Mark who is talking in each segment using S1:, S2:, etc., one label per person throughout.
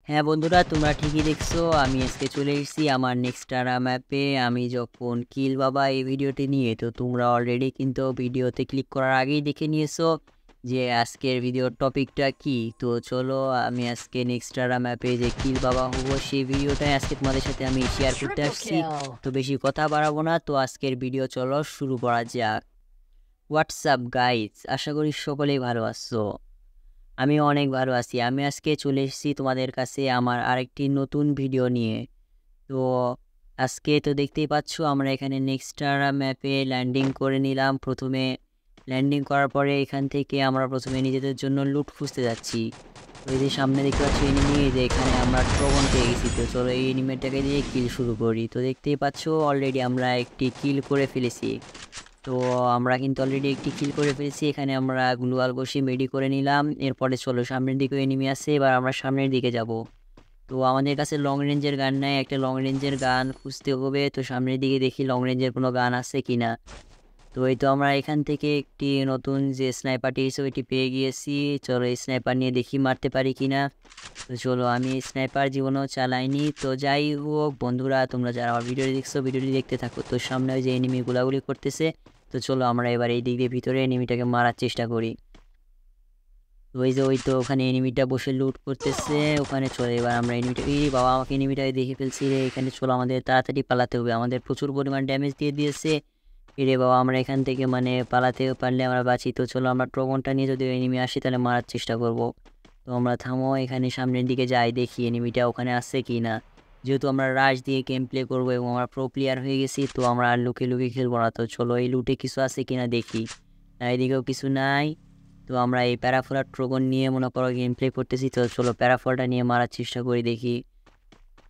S1: হ্যাঁ বন্ধুরা, তোমরা ঠিকই দেখছো। আমি আজকে চলে এসেছি আমার নেক্সটারা ম্যাপে। আমি যখন কিল বাবা এই ভিডিওটি নিয়ে, তো তোমরা অলরেডি কিন্তু ভিডিওতে ক্লিক করার আগেই দেখে নিয়েছো যে আজকের ভিডিওর টপিকটা কি। তো চলো, আমি আজকে নেক্সটারা ম্যাপে যে কিল বাবা হবো সেই ভিডিওটাই আজকে তোমাদের সাথে আমি শেয়ার করতে
S2: Triple
S1: আসছি।
S2: kill.
S1: তো বেশি কথা বাড়াবো না, তো আজকের ভিডিও চলো শুরু করা যাক। হোয়াটসঅ্যাপ গাইজ, আশা করি সকলেই ভালো আছো। আমি অনেক ভালো আছি। আমি আজকে চলে এসেছি তোমাদের কাছে আমার আরেকটি নতুন ভিডিও নিয়ে। তো আজকে তো দেখতেই পাচ্ছ, আমরা এখানে নেক্সটারা ম্যাপে ল্যান্ডিং করে নিলাম। প্রথমে ল্যান্ডিং করার পরে এখান থেকে আমরা প্রথমে নিজেদের জন্য লুট খুঁজতে যাচ্ছি। তো এই যে সামনে দেখতে পাচ্ছি এনিমি, যে এখানে আমরা ট্রবন পেয়ে গেছি। তো চলো এই এনিমিটাকে দিয়ে কিল শুরু করি। তো দেখতেই পাচ্ছ অলরেডি আমরা একটি কিল করে ফেলেছি। তো আমরা কিন্তু অলরেডি একটি কিল করে ফেলেছি। এখানে আমরা গ্লুয়াল বসিয়ে মেডি করে নিলাম। এরপরে চলো, সামনের দিকেও এনিমি আছে, এবার আমরা সামনের দিকে যাব। তো আমাদের কাছে লং রেঞ্জের গান নাই, একটা লং রেঞ্জের গান খুঁজতে হবে। তো সামনের দিকে দেখি লং রেঞ্জের কোনো গান আছে কিনা। তো এই তো আমরা এখান থেকে একটি নতুন যে স্নাইপারটি এসে ওইটি পেয়ে গিয়েছি। চলো এই স্নাইপার নিয়ে দেখি মারতে পারি কিনা। তো চলো, আমি স্নাইপার জীবনেও চালাইনি। তো যাই হোক বন্ধুরা, তোমরা যারা আমার ভিডিওটি দেখছো ভিডিওটি দেখতে থাকো। তো সামনে ওই যে এনিমি গুলাগুলি করতেছে। তো চলো আমরা এবার এই দিক দিয়ে ভিতরে এনিমিটাকে মারার চেষ্টা করি। তো ওই যে ওই তো ওখানে এনিমিটা বসে লুট করতেছে ওখানে। চলো এবার আমরা এনিমিটা, এই বাবা আমাকে এনিমিটাকে দেখে ফেলছি রে। এখানে চলো আমাদের তাড়াতাড়ি পালাতে হবে, আমাদের প্রচুর পরিমাণ ড্যামেজ দিয়ে দিয়েছে। এরে বাবা, আমরা এখান থেকে মানে পালাতে পারলে আমরা বাঁচি। তো চলো আমরা ট্রবনটা নিয়ে যদি এনিমি আসে তাহলে মারার চেষ্টা করব। তো আমরা থামো, এখানে সামনের দিকে যাই, দেখি এনিমিটা ওখানে আছে কি না। যেহেতু আমরা রাশ দিয়ে গেম প্লে করবো এবং আমরা প্রো প্লেয়ার হয়ে গেছি, তো আমরা আর লুকিয়ে লুকিয়ে খেলবো না। তো চলো এই লুটে কিছু আছে কিনা দেখি। না, এদিকেও কিছু নাই। তো আমরা এই প্যারাফোলার ট্রোগন নিয়ে মনে করো গেম প্লে করতেছি। তো চলো প্যারাফলটা নিয়ে মারার চেষ্টা করি দেখি।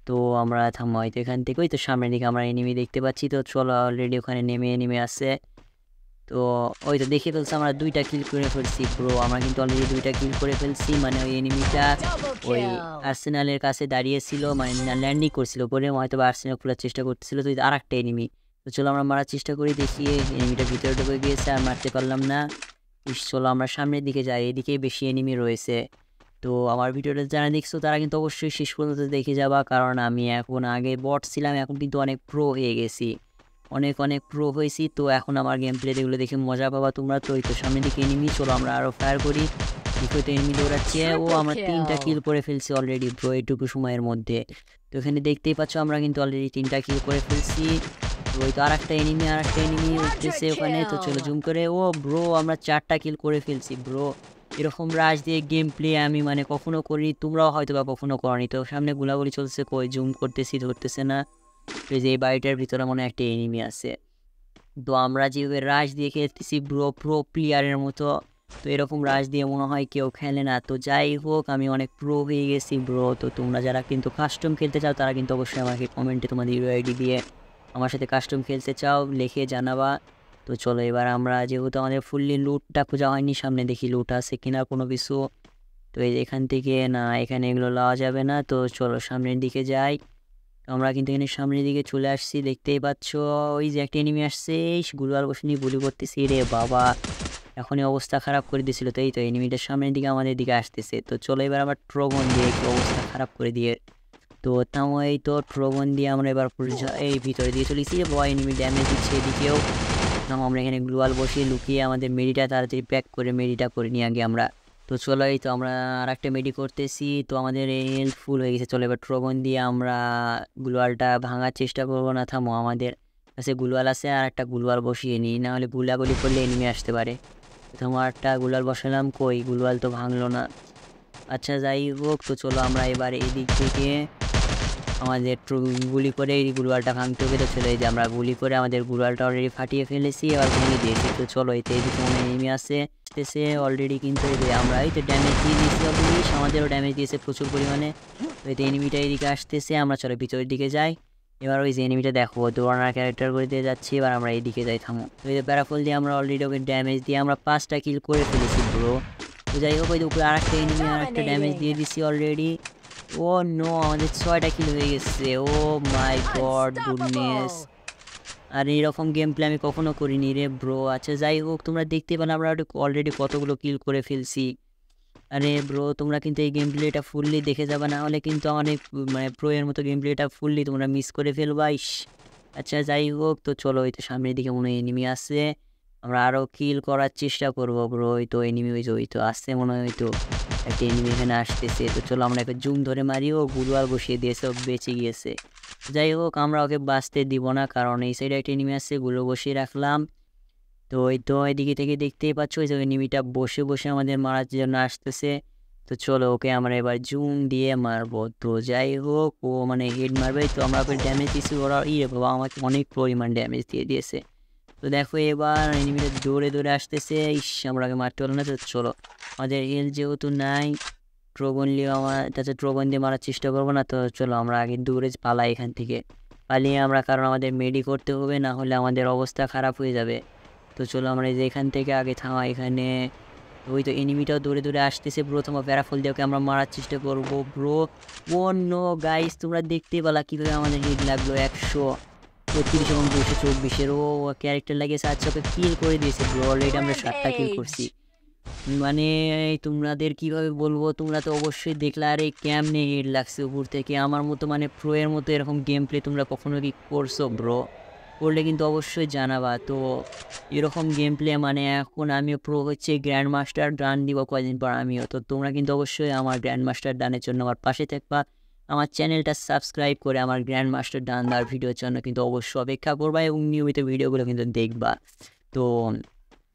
S1: তো আমরা থামো, হয়তো এখান থেকে ওই তো সামনের দিকে আমরা এনিমি দেখতে পাচ্ছি। তো চলো অলরেডি ওখানে নেমে আসছে। তো ওই তো দেখে ফেলছি, আমরা দুইটা কিল করে ফেলছি ব্রো। আমরা কিন্তু অলরেডি দুইটা কিল করে ফেলছি। মানে ওই এনিমিটা
S2: Double
S1: ওই
S2: kill.
S1: আর্সেনালের কাছে দাঁড়িয়েছিল, মানে ল্যান্ডিং করছিল পরে হয়তো বা আর্সেনাল খোলার চেষ্টা করতেছিল। তো আর একটা এনিমি। তো চলো আমরা মারার চেষ্টা করি দেখি। এনিমিটা ভিতরে ঢুকে গিয়েছে, আর মারতে পারলাম না। চলো আমরা সামনের দিকে যাই, এদিকে বেশি এনিমি রয়েছে। তো আমার ভিডিওটা যারা দেখছো তারা কিন্তু অবশ্যই শেষ পর্যন্ত দেখে যাবা, কারণ আমি এখন আগে বট ছিলাম, এখন কিন্তু অনেক প্রো হয়ে গেছি, অনেক অনেক প্রো হয়েছি। তো এখন আমার গেম প্লে এগুলো দেখে মজা পাবা তোমরা। তো এই তো সামনের দিকে এনিমি, চলো আমরা আরও ফায়ার করি। দেখো তো এনিমি দৌড়াচ্ছে। ও
S2: Triple
S1: আমরা 3টা
S2: kill.
S1: কিল করে ফেলছি অলরেডি ব্রো এইটুকু সময়ের মধ্যে। তো এখানে দেখতেই পাচ্ছ আমরা কিন্তু অলরেডি 3টা কিল করে ফেলছি। তো ওই তো আরেকটা এনিমি
S2: Quadra
S1: উঠতেছে ওখানে। তো চলো
S2: kill.
S1: জুম করে, ও ব্রো আমরা 4টা কিল করে ফেলছি ব্রো। এরকম রাশ দিয়ে গেম প্লে আমি মানে কখনো করিনি, তোমরাও হয়তো বা কখনো করনি। তো সামনে গুলাগুলি চলছে, কই জুম করতেছি ধরতেছে না। তো এই যে এই বাড়িটার ভিতরে মনে হয় একটা এনিমি আছে। তো আমরা যেভাবে রাশ দিয়ে খেলতেছি ব্রো, প্রো প্লেয়ারের মতো। তো এরকম রাশ দিয়ে মনে হয় কেউ খেলে না। তো যাই হোক, আমি অনেক প্রো হয়ে গেছি ব্রো। তো তোমরা যারা কিন্তু কাস্টম খেলতে চাও তারা কিন্তু অবশ্যই আমাকে কমেন্টে তোমাদের ইউআইডি দিয়ে আমার সাথে কাস্টম খেলতে চাও লিখে জানাবা। তো চলো এবার আমরা, যেহেতু আমাদের ফুললি লুটটা খোঁজা হয়নি, সামনে দেখি লুট আছে কিনা কোনো কিছু। তো এই এখান থেকে না, এখানে এগুলো লওয়া যাবে না। তো চলো সামনের দিকে যাই। তো আমরা কিন্তু এখানে সামনের দিকে চলে আসছি, দেখতেই পাচ্ছ ওই যে একটা এনিমি আসছে। গুলওয়াল বসে নিয়ে গুলি করতেছি রে বাবা, এখনই অবস্থা খারাপ করে দিয়েছিল। তো এই তো এনিমিটার সামনের দিকে আমাদের দিকে আসতেছে। তো চলো এবার আবার ট্রোগন দিয়ে একটু অবস্থা খারাপ করে দিয়ে। তো তাও এই তো ট্রোগন দিয়ে আমরা এবার এই ভিতরে দিয়ে চলেছি। বয় এনিমি ড্যামেজ দিচ্ছে এদিকেও। তাও আমরা এখানে গ্লুয়াল বসিয়ে লুকিয়ে আমাদের মেডিটা তাড়াতাড়ি প্যাক করে মেডিটা করে নিয়ে আগে আমরা। তো চলো এই তো আমরা আর একটা মেডি করতেছি। তো আমাদের হেলথ ফুল হয়ে গেছে। চলো এবার ট্রোগন দিয়ে আমরা গ্লুয়ালটা ভাঙার চেষ্টা করবো। না থামো, আমাদের কাছে গ্লুয়াল আছে, আর একটা গ্লুয়াল বসিয়ে নিই, নাহলে গুলাগুলি করলে এনিমি আসতে পারে। তোমার একটা গুলাল বসালাম, কই গুলাল তো ভাঙলো না। আচ্ছা যাই হোক, তো চলো আমরা এবার এই দিক থেকে আমাদের গুলি করে এই গুলালটা ভাঙতে হবে। তো চলো এই যে আমরা গুলি করে আমাদের গুলালটা অলরেডি ফাটিয়ে ফেলেছি, এবার ভেঙে দিয়েছি। তো চলো এতে এদিকে মনে নেমে আসতেছে অলরেডি, কিন্তু এই যে আমরা এই তো ড্যামেজ দিয়ে দিয়েছি অলরেডি, আমাদেরও ড্যামেজ দিয়েছে প্রচুর পরিমাণে। তো এতে এনিমিটা এইদিকে আসতেছে, আমরা চলো ভিতরের দিকে যাই। এবার ওই যে এনিমিটা দেখো দৌড়ানোর ক্যারেক্টার করে দিয়ে যাচ্ছি, এবার আমরা এইদিকে যাই, থামো। তো এই যে প্যারাফল দিয়ে আমরা অলরেডি ওকে ড্যামেজ দিয়ে আমরা 5টা কিল করে ফেলেছি ব্রো। তো যাই হোক, ওই যে উপরে আরেকটা এনিমি আর একটা ড্যামেজ দিয়ে
S2: Dominating.
S1: দিছি অলরেডি। ও নো, আমাদের 6টা কিল হয়ে গেছে। ও মাই গড গুডনেস,
S2: Unstoppable.
S1: আর এইরকম গেম প্লে আমি কখনো করিনি রে ব্রো। আচ্ছা যাই হোক, তোমরা দেখতে পেলে আমরা অলরেডি কতগুলো কিল করে ফেলছি। আরে ব্রো তোমরা কিন্তু এই গেম প্লেটা ফুললি দেখে যাবে, না হলে কিন্তু অনেক মানে প্রো এর মতো গেম প্লেটা ফুললি তোমরা মিস করে ফেলবা। ইস আচ্ছা যাই হোক, তো চলো ওই তো সামনের দিকে মনে হয় এনিমি আছে, আমরা আরও কিল করার চেষ্টা করবো ব্রো। ওই তো এনিমি ওই তো আসছে মনে হয়, ওই তো একটা এনিমি এখানে আসতেছে। তো চলো আমরা একটা জুম ধরে মারি, ও গুলওয়াল বসিয়ে দিয়েছে, ও বেঁচে গিয়েছে। যাই হোক আমরা ওকে বাঁচতে দিব না, কারণ এই সাইডে একটা এনিমি আসছে, গুলো বসিয়ে রাখলাম। তো ওই তো এদিকে থেকে দেখতেই পাচ্ছ ওই যে এনিমিটা বসে বসে আমাদের মারার জন্য আসতেছে। তো চলো ওকে আমরা এবার জুম দিয়ে মারবো। তো যাই হোক ও মানে হেড মারবে, তো আমরা ওকে ড্যামেজ দিচ্ছি, ওরা বাবা আমাকে অনেক পরিমাণ ড্যামেজ দিয়ে দিয়েছে। তো দেখো এবার এনিমিটা দৌড়ে দৌড়ে আসতেছে, ইস আমরা আগে মারতে পারলাম না। তো চলো আমাদের হেল যেহেতু নাই, ট্রোগন নিয়ে আমার তাতে ট্রোগন দিয়ে মারার চেষ্টা করবো না। তো চলো আমরা আগে দৌড়ে পালাই এখান থেকে, পালিয়ে আমরা, কারণ আমাদের মেডি করতে হবে, না হলে আমাদের অবস্থা খারাপ হয়ে যাবে। তো চলো আমরা এই যে এখান থেকে আগে থামা এখানে। ওই তো এনিমিটাও দৌড়ে দৌড়ে আসতেছে, প্রথম প্যারাফল দিয়ে ওকে আমরা মারার চেষ্টা করবো ব্রো। ও নো গাইস তোমরা দেখতেই পেলা কীভাবে আমাদের হিট লাগলো 134 এবং 224-এর। ও ক্যারেক্টার লাগিয়েছে, আচ্ছা ওকে কিল করে দিয়েছে ব্রো, অলরেডি আমরা 7টা কিল করছি। মানে তোমাদের কিভাবে বলবো, তোমরা তো অবশ্যই দেখলে, আর এই কেমনে হেড লাগছে উপর থেকে আমার মতো, মানে প্রো এর মতো এরকম গেম প্লে তোমরা কখনো কি করছো ব্রো? করলে কিন্তু অবশ্যই জানাবা। তো এরকম গেম প্লে মানে এখন আমিও প্রো হচ্ছে গ্র্যান্ড মাস্টার ডান দিব কয়দিন পর আমিও। তো তোমরা কিন্তু অবশ্যই আমার গ্র্যান্ড মাস্টার ডানের জন্য আমার পাশে থাকবা, আমার চ্যানেলটা সাবস্ক্রাইব করে আমার গ্র্যান্ড মাস্টার ডান দেওয়ার ভিডিওর জন্য কিন্তু অবশ্যই অপেক্ষা করবা এবং নিয়মিত ভিডিওগুলো কিন্তু দেখবা। তো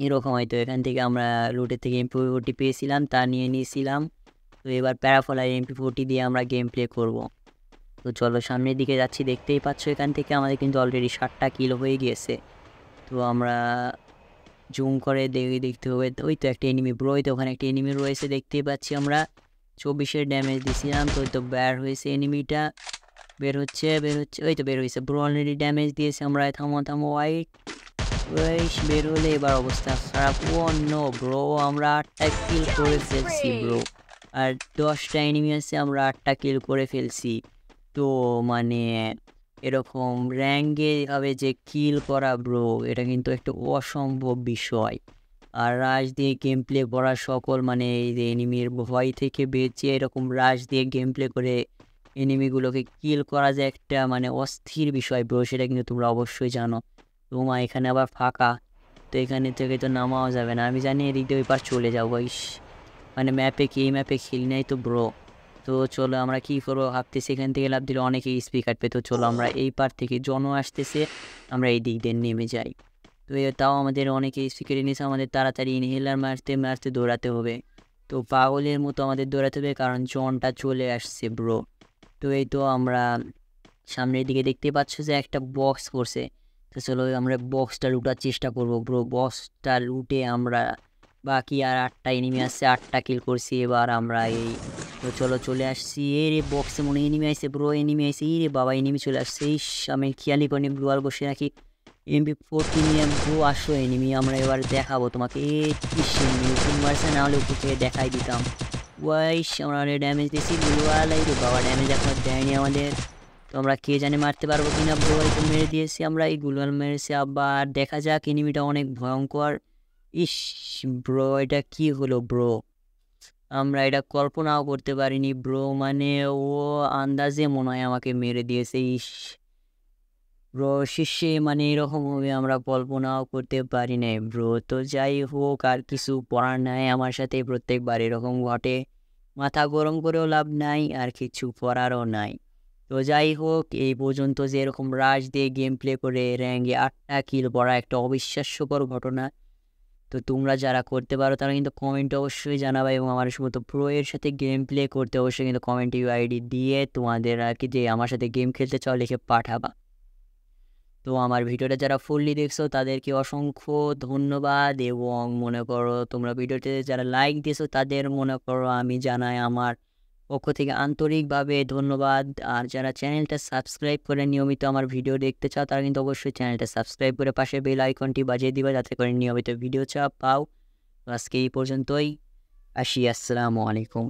S1: এরকম হয়তো এখান থেকে আমরা লুটের থেকে MP40 পেয়েছিলাম, তা নিয়ে নিয়েছিলাম। তো এবার প্যারাফলার MP40 দিয়ে আমরা গেম প্লে করবো। তো চলো সামনের দিকে যাচ্ছি, দেখতেই পাচ্ছ এখান থেকে আমাদের কিন্তু অলরেডি 7টা কিল হয়ে গিয়েছে। তো আমরা জুম করে দেখতে হবে, ওই তো একটা এনিমি ব্রো, তো ওখানে একটা এনিমি রয়েছে দেখতেই পাচ্ছি আমরা। 24-এর ড্যামেজ দিয়েছিলাম, তো ওই তো বের হয়েছে এনিমিটা, বের হচ্ছে ওই তো বের হয়েছে ব্রো, অলরেডি ড্যামেজ দিয়েছে। আমরা থামো ওয়াইট বের হলে এবার অবস্থা খারাপ। ও নো ব্রো আমরা 8টা কিল করে ফেলছি ব্রো, আর 10টা এনিমি আছে, আমরা 8টা কিল করে ফেলছি। তো মানে এরকম র্যাঙ্কে হবে যে কিল করা ব্রো, এটা কিন্তু একটা অসম্ভব বিষয়। আর রাশ দিয়ে গেম প্লে করা সকল মানে এই যে এনিমির ভয় থেকে বেঁচে এরকম রাশ দিয়ে গেম প্লে করে এনিমিগুলোকে কিল করা যে একটা মানে অস্থির বিষয় ব্রো, সেটা কিন্তু তোমরা অবশ্যই জানো। তোমার এখানে আবার ফাঁকা, তো এখানে থেকে তো নামাও যাবে না, আমি জানি এদিক দিয়ে ওই পার চলে যাবো। ইস মানে এই ম্যাপে খেলি নাই তো ব্রো। তো চলো আমরা কী করবো ভাবতেছি, এখান থেকে লাভ দিলে অনেকে স্পি কাটবে। তো চলো আমরা এই পার থেকে আসতেছে, আমরা এই দিক দিয়ে নেমে যাই। তো তাও আমাদের অনেকে স্পি কেটে নিয়েছে, আমাদের তাড়াতাড়ি ইনহেলার মারতে দৌড়াতে হবে। তো পাগলের মতো আমাদের দৌড়াতে হবে, কারণ জনটা চলে আসছে ব্রো। তো এই তো আমরা সামনের দিকে দেখতে পাচ্ছ যে একটা বক্স করছে। তো চলো আমরা বক্সটা লুটার চেষ্টা করবো ব্রো, বক্সটা লুটে আমরা বাকি আর 8টা এনিমি আসছে, 8টা কিল করছি এবার আমরা এই। তো চলো চলে আসছি, এ রে বক্সে মনে এনিমি আসছে ব্রো, এনিমি আসছে, রে বাবা এনিমি চলে আসছে। ইস আমি খেয়ালি করিনি, গ্লোয়াল বসে রাখি MP40 নিয়ে ব্রো আসো এনিমি, আমরা এবার দেখাবো তোমাকে। মারছে, না হলে উপর থেকে দেখাই দিতাম। ওয়াইস আমরা ড্যামেজ দিয়েছি, গ্লোয়াল এই রে বাবা ড্যামেজ এখন দেয়নি আমাদের। তো আমরা কে জানে মারতে পারবো কিনা ব্রো, হয়তো মেরে দিয়েছি আমরা, এই গ্লোয়াল মেরেছি। আবার দেখা যাক, এনিমিটা অনেক ভয়ঙ্কর। ইস ব্রো এটা কি হলো ব্রো, আমরা এটা কল্পনাও করতে পারিনি ব্রো, মানে ও আন্দাজে মনে হয় আমাকে মেরে দিয়েছে। ইস ব্রো শেষে মানে এরকম হবে আমরা কল্পনাও করতে পারি নাই ব্রো। তো যাই হোক আর কিছু করার নাই, আমার সাথে প্রত্যেকবার এরকম ঘটে, মাথা গরম করেও লাভ নাই আর কিছু করারও নাই। তো যাই হোক এই পর্যন্ত যে এরকম রাশ দিয়ে গেম প্লে করে র্যাঙ্কে 8টা কিল করা একটা অবিশ্বাস্যকর ঘটনা। তো তোমরা যারা করতে পারো তারা কিন্তু কমেন্টে অবশ্যই জানাবে, এবং আমার মতো প্রো এর সাথে গেম প্লে করতে অবশ্যই কিন্তু কমেন্ট ইউআইডি দিয়ে তোমাদের আর কি যে আমার সাথে গেম খেলতে চাও লিখে পাঠাবা। তো আমার ভিডিওটা যারা ফুললি দেখছো তাদেরকে অসংখ্য ধন্যবাদ, এবং মনে করো তোমরা ভিডিওতে যারা লাইক দিয়েছো তাদের মনে করো আমি জানাই আমার পক্ষ থেকে আন্তরিকভাবে ধন্যবাদ। আর যারা চ্যানেলটা সাবস্ক্রাইব করে নিয়মিত আমার ভিডিও দেখতে চাও তারা কিন্তু অবশ্যই চ্যানেলটা সাবস্ক্রাইব করে পাশে বেল আইকনটি বাজিয়ে দিবা, যাতে করে নিয়মিত ভিডিও পাও। তো আজকে এই পর্যন্তই, আসি, আসসালামু আলাইকুম।